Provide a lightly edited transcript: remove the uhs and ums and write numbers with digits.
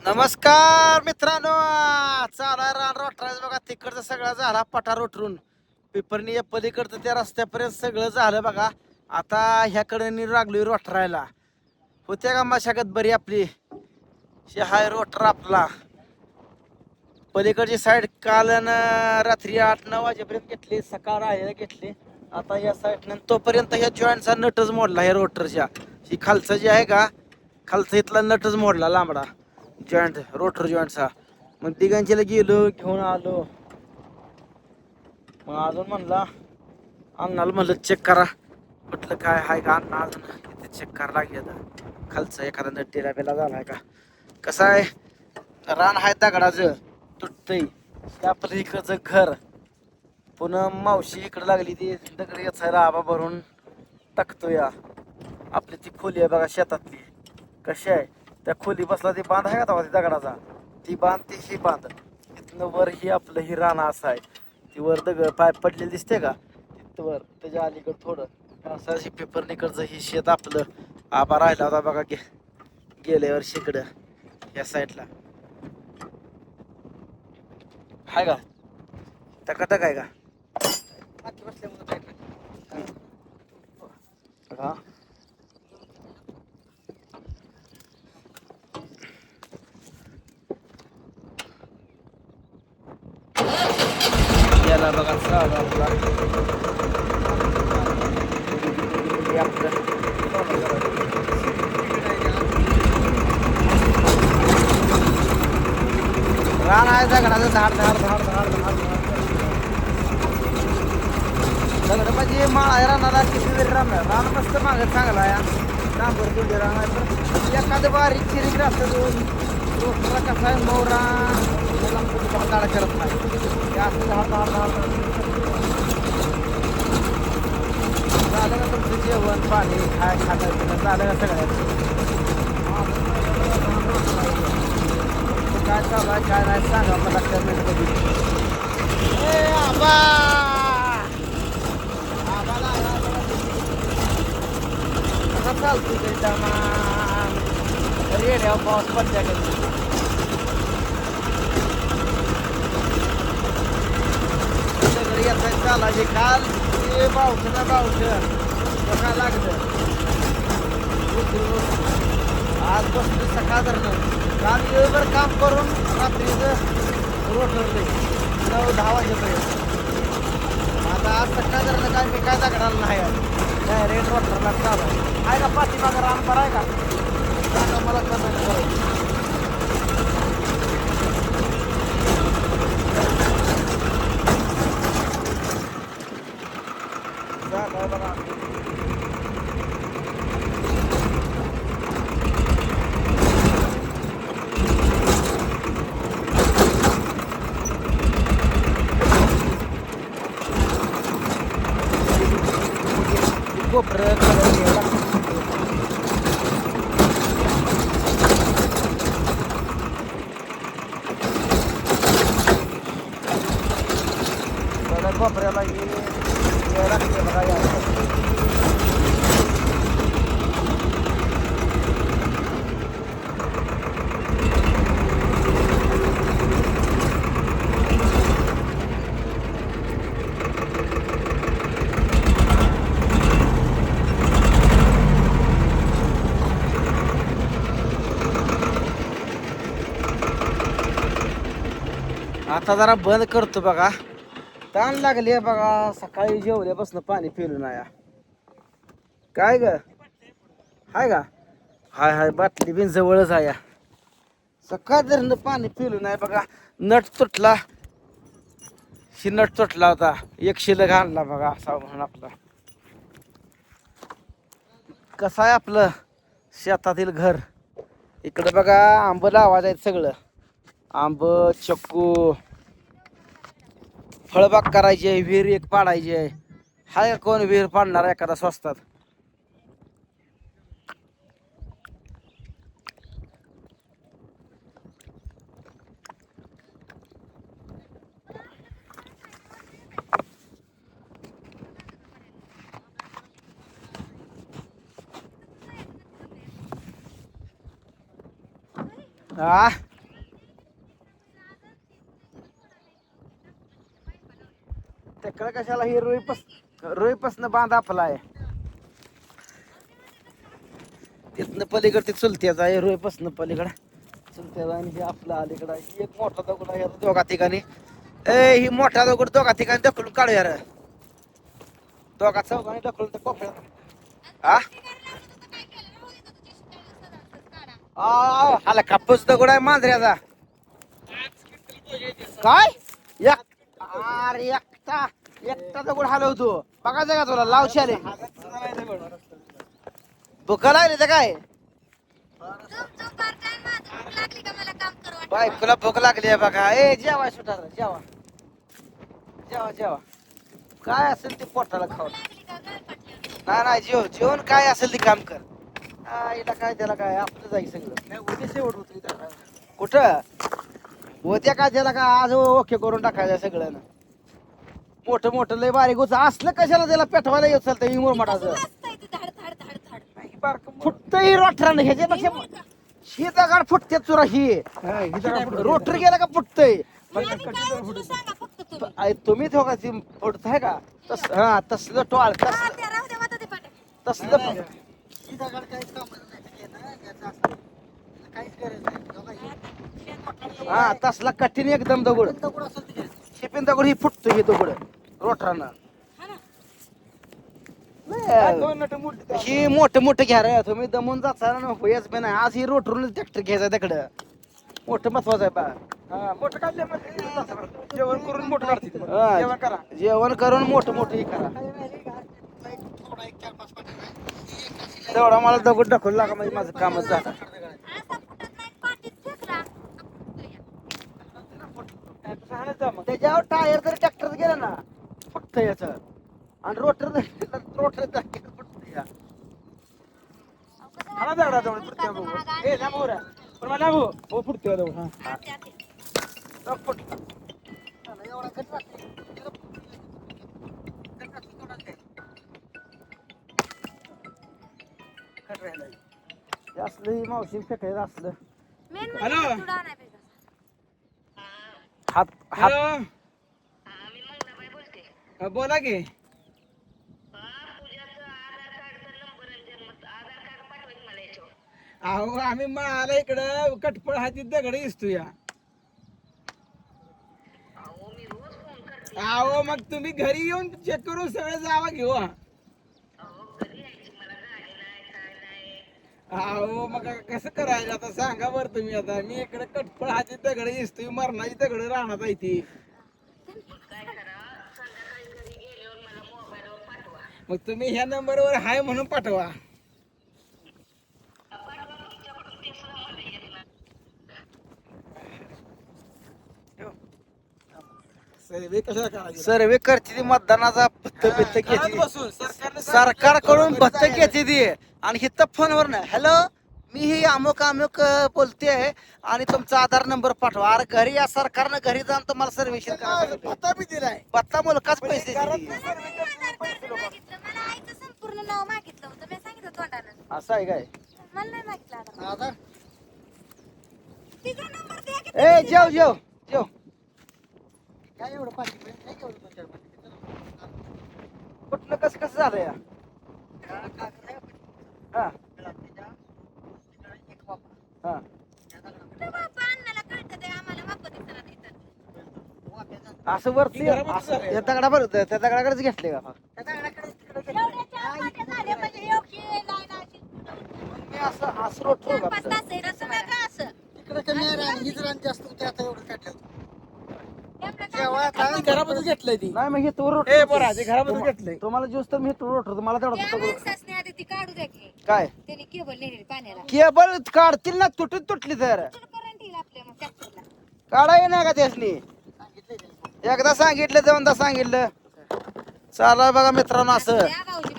नमस्कार मित्रांनो. चाला रान रोटरायचं बघा. तिकडचं सगळं झाला पठार उठरून पिपरनी या पलीकडचं त्या रस्त्यापर्यंत सगळं झालं बघा. आता ह्याकडे लागलोय रोटरायला. होत्या का मशागत बरी आपली. हाय रोटर आपला. पलीकडची साईड काल रात्री 8-9 वाजेपर्यंत घेतली, सकाळ आहे घेतली. आता या साईडनं तोपर्यंत ह्या जॉईंटचा नटच मोडला. ह्या रोटरच्या ही खालचं जे आहे का, खालचा इथला नटच मोडला लांबडा जॉईंट, रोटर जॉईंटचा. मग तिघांचीला गेलो, घेऊन आलो. मग अजून म्हणला अण्णाला म्हणलं चेक करा, म्हटलं काय आहे का अण्णा अजून तिथे चेक करायला लागेल खालचं एखादा नट टिला बिला झालाय का. कसं आहे, रान आहे दगडाचं तुटतंय. त्या इकडचं घर पुन्हा मावशी इकडे लागली ती दगड याचायला आबा भरून टाकतो. या आपली ती खोली आहे बघा शेतातली, कशी आहे त्या खोली बसला ती बांध आहे का तेव्हा ती दगडाचा, ती बांध ती ही बांध. इथनं वर ही आपलं ही रान असं आहे. ती वर दगड पाय पडलेली दिसते का, तिथं वर त्याच्या अलीकडं थोडं असं पेपर निकडचं ही शेत आपलं आबा राहिला होता बघा गेल्या वर्षी इकडं या साईडला आहे का टकाटक आहे का. हा याला बघा साधा आपला हे आपलं रान आहे दगडाचं झाड झाड झाड झाड झाड दगड म्हणजे माळा रानाला किती जरी रान मस्त मागत चांगला आहे. डांबर तुझे रान आहे पण एखादं बारीक चिरीक राहतं दोन रोटरा कसा आहे मोरा दाडा करत नाही. ते असं झाड झाड झाड झालं का तुमचं जेवण पाणी काय खाणं पिणं झालं का सगळ्यात. काय चालू आहे काय नाही सांगा मला कमेंट मध्ये. कसा चालतो त्याच्या रेड्या पाऊस पडत्या कधी घरी येता चालायचे. काल ते बावठं ना बावठं बघा लागलं. आज बसली सकाळ धरणं. काल वेळभर काम करून रात्रीचं रोटरले 9-10 वाजेपर्यंत. आता आज सकाळ धरणं काय मी काय दगडाला नाही आहे रेट रोटरला चालू आहे का. पाठीमागं राम बरं आहे का सांगा मला कमेंट करायचं. बघा कोपरं कोपऱ्याला लागते बघा. आता जरा बंद करतो बघा. ताण लागली बघा. सकाळी जेवल्यापासून पाणी पिलं नाही. काय ग हाय का. हाय हाय बाटली बिन जवळच आहे. सकाळ जर पाणी पिलं नाही बघा. नट तुटला, ही नट तुटला होता. एक शिलक आणला बघा असा म्हणून आपला. कसं आहे आपलं शेतातील घर. इकडे बघा आंब लावायचं आहेत सगळं. आंब चक्कू फळबाग करायची आहे. विहीर एक पाडायची आहे. हाय कोण विहीर पाडणार एखादा स्वस्तात. हा तिकडे कशाला ही रोईपासनं बांध आपला आहे. तिथनं पलीकडे ते चुलत्याचा आहे, रोईपासनं पलीकडे चुलत्याचा आणि हे आपलं अलीकडं आहे. एक मोठा दगड आहे आता दोघा ठिकाणी. ही मोठा दगड दोघा ठिकाणी ढकलून काढूया रे. दोघा चौघांनी ढकलून तर कोपऱ्यात. हाला कापूस दगड आहे मांजऱ्याचा. काय अरे एकटा दगड हलवतो बघायचं का तुला लावशाले भुका लागली तर काय बायकोला भूक लागली आहे बघा. जेवा सुटार जेवा जेवा जेवा काय असेल ते पोटाला खाऊ. नाही जेवण काय असेल ते काम कर. हिला काय त्याला काय आपलं जाईल सगळं. उद्या शेवट होत कुठं उद्या काय त्याला काय आज ओके करून टाकायचं सगळं ना. मोठं मोठं लय बारीक होत असलं कशाला त्याला पेटवायला येत चालतं इंगोर मठाचं फुटतही रोटरानं ह्याच्यापेक्षा ही दगड फुटते चुरा ही रोटर गेला का फुटतय. तुम्ही थोडा फुटताय का हा तसलं टोळ तसलं हा तसला कठीण एकदम दगड शिपिन दगड ही फुटतो हे दगड रोटरानं. ही मोठे मोठे घ्या रे तुम्ही दमून जाता ना हेच पण आज ही रोटरून ट्रॅक्टर घ्यायचा तिकडं मोठं महत्वाचं आहे बा. मोठं काढले जेवण करून मोठं काढते जेवण करून मोठं मोठं हे करा. तेवढा मला दगड ढकलू लागा म्हणजे माझं कामच झालं. त्याच्यावर टायर जर ट्रॅक्टर गेला ना फुटत याच आणि रोटर रोटर असलं मावशी फेकायचं असलं. हात हात बोला की अहो आम्ही मला इकडं कटपळ हाती दगड दिसतो या. अहो मग तुम्ही घरी येऊन चेक करून सगळं जावा घेऊ. अहो मग कसं करायचं आता सांगा बरं तुम्ही. आता मी इकडे कटपळ हाती दगड दिसतोय मरणाची दगड राहणार आहे ती. मग तुम्ही ह्या नंबरवर हाय म्हणून पाठवा. सर्वे करते ती मतदानाचा भत्त बित्त घेते सरकारकडून भत्त घेते ती आणि हिथं फोनवर ना हॅलो मी ही अमुक अमुक बोलते आणि तुमचा आधार नंबर पाठवा. अरे घरी या सरकारनं घरी जाऊन तुम्हाला सर्वेक्षण पत्ता बी दिलाय पत्ता मुलकाच पैसे असं आहे काय. ए जेव जेव जेव काय एवढं कुठलं कसं कसं झालं या हा हा असं वरती त्या दगडावर त्या दगडाकडेच घेतले का मी असं असं रोट घराबद्दल घेतलंय ती नाही मग हे तो रोट घराबद्दल घेतलंय. तुम्हाला ज्यूस तर मी तो रोट मला तेवढा काढू द्या की काय त्याने केबल नेली पाण्याला केबल काढतील ना तुटली तर करंट येईल आपल्या मग ट्रॅक्टरला काढाय नाही का त्यासनी एकदा सांगितलं दोनदा सांगितलं. चालू बघा मित्रांनो असं भाऊजी